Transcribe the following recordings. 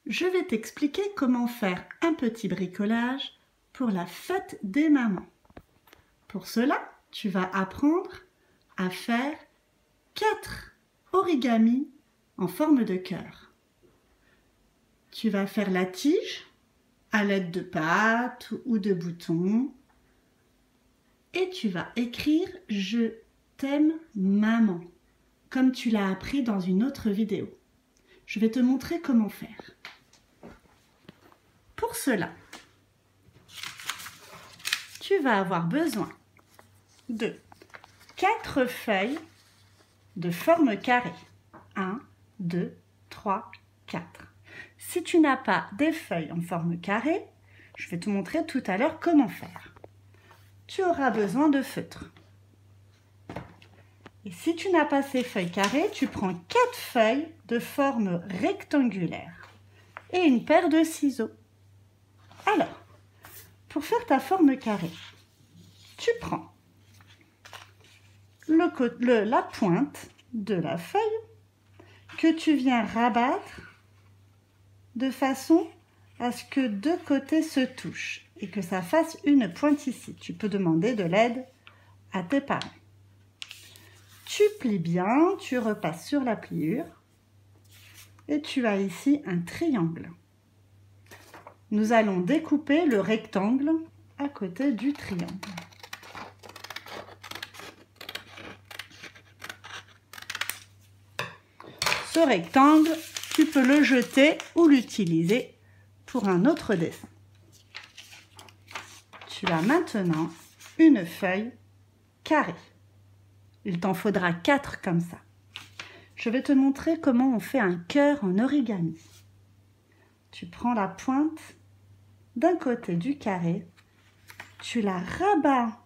je vais t'expliquer comment faire un petit bricolage pour la fête des mamans. Pour cela, tu vas apprendre à faire 4 origamis en forme de cœur. Tu vas faire la tige à l'aide de pattes ou de boutons et tu vas écrire « Je t'aime maman » comme tu l'as appris dans une autre vidéo. Je vais te montrer comment faire. Pour cela, tu vas avoir besoin de 4 feuilles de forme carrée. 1, 2, 3, 4. Si tu n'as pas des feuilles en forme carrée, je vais te montrer tout à l'heure comment faire. Tu auras besoin de feutre. Et si tu n'as pas ces feuilles carrées, tu prends 4 feuilles de forme rectangulaire et une paire de ciseaux. Alors, pour faire ta forme carrée, tu prends la pointe de la feuille que tu viens rabattre de façon à ce que 2 côtés se touchent et que ça fasse une pointe ici. Tu peux demander de l'aide à tes parents. Tu plies bien, tu repasses sur la pliure et tu as ici un triangle. Nous allons découper le rectangle à côté du triangle. Ce rectangle, tu peux le jeter ou l'utiliser pour un autre dessin. Tu as maintenant une feuille carrée. Il t'en faudra 4 comme ça. Je vais te montrer comment on fait un cœur en origami. Tu prends la pointe d'un côté du carré, tu la rabats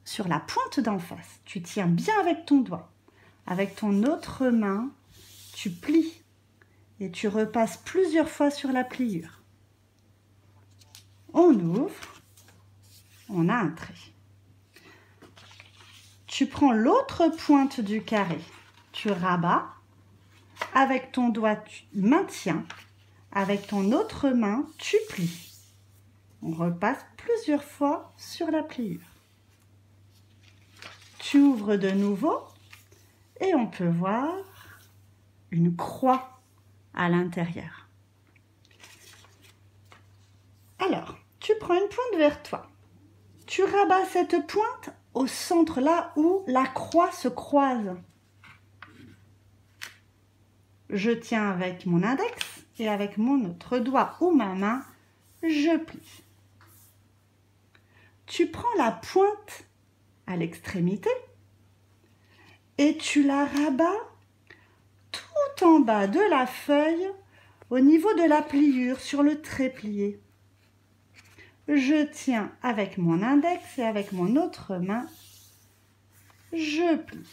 sur la pointe d'en face. Tu tiens bien avec ton doigt. Avec ton autre main, tu plies et tu repasses plusieurs fois sur la pliure. On ouvre, on a un trait. Tu prends l'autre pointe du carré, tu rabats, avec ton doigt tu maintiens, avec ton autre main tu plies. On repasse plusieurs fois sur la pliure. Tu ouvres de nouveau et on peut voir une croix à l'intérieur. Alors, tu prends une pointe vers toi. Tu rabats cette pointe au centre, là où la croix se croise. Je tiens avec mon index et avec mon autre doigt ou ma main, je plie. Tu prends la pointe à l'extrémité et tu la rabats tout en bas de la feuille au niveau de la pliure sur le trait plié. Je tiens avec mon index et avec mon autre main, je plie.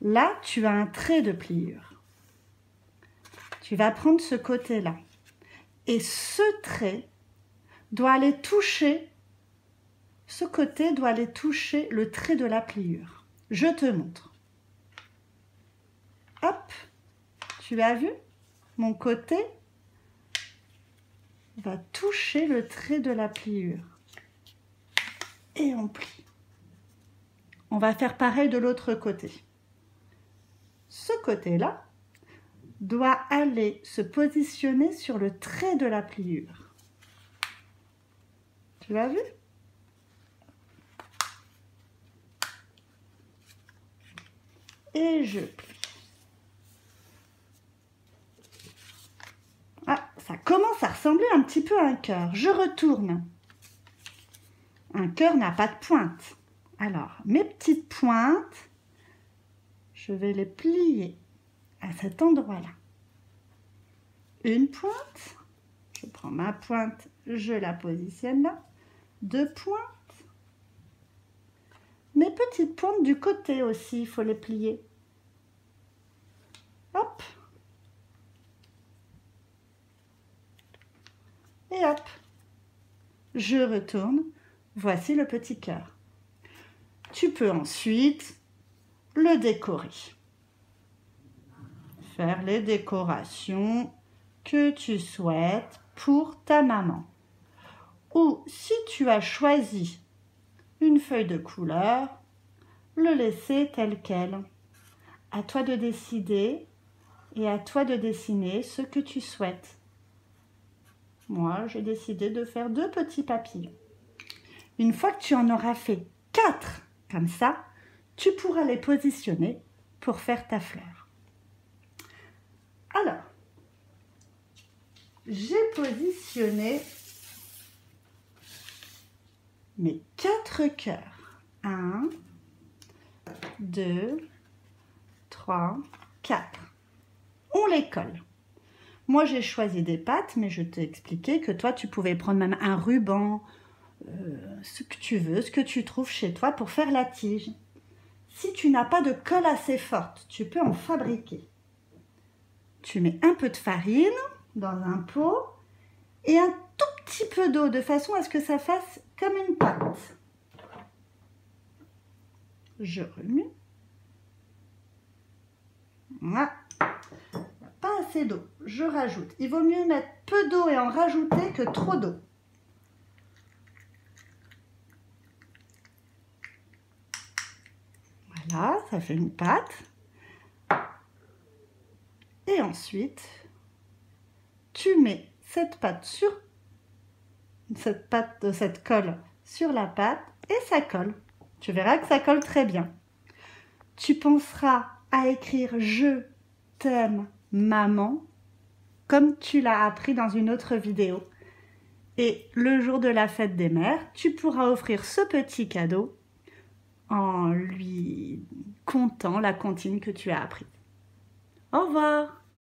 Là, tu as un trait de pliure. Tu vas prendre ce côté-là. Et ce trait doit aller toucher, ce côté doit aller toucher le trait de la pliure. Je te montre. Hop, tu as vu? Mon côté va toucher le trait de la pliure. Et on plie. On va faire pareil de l'autre côté. Ce côté-là doit aller se positionner sur le trait de la pliure. Tu l'as vu? Et je plie. Ah, ça commence à ressembler un petit peu à un cœur. Je retourne. Un cœur n'a pas de pointe. Alors, mes petites pointes, je vais les plier à cet endroit-là. Une pointe, je prends ma pointe, je la positionne là. 2 pointes. Mes petites pointes du côté aussi, il faut les plier. Hop. Et hop. Je retourne. Voici le petit cœur. Tu peux ensuite le décorer. faire les décorations que tu souhaites pour ta maman. Ou si tu as choisi une feuille de couleur, le laisser tel quel. À toi de décider et à toi de dessiner ce que tu souhaites. Moi, j'ai décidé de faire 2 petits papillons. Une fois que tu en auras fait 4 comme ça, tu pourras les positionner pour faire ta fleur. Alors, j'ai positionné mes 4 cœurs. 1, 2, 3, 4. On les colle. Moi, j'ai choisi des pattes, mais je t'ai expliqué que toi, tu pouvais prendre même un ruban, ce que tu veux, ce que tu trouves chez toi pour faire la tige. Si tu n'as pas de colle assez forte, tu peux en fabriquer. Tu mets un peu de farine dans un pot et un tout petit peu d'eau de façon à ce que ça fasse comme une pâte. Je remue. Voilà. Pas assez d'eau, je rajoute. Il vaut mieux mettre peu d'eau et en rajouter que trop d'eau. Voilà, ça fait une pâte. Et ensuite, tu mets cette colle sur la pâte et ça colle. Tu verras que ça colle très bien. Tu penseras à écrire « Je t'aime, maman » comme tu l'as appris dans une autre vidéo. Et le jour de la fête des mères, tu pourras offrir ce petit cadeau en lui contant la comptine que tu as apprise. Au revoir!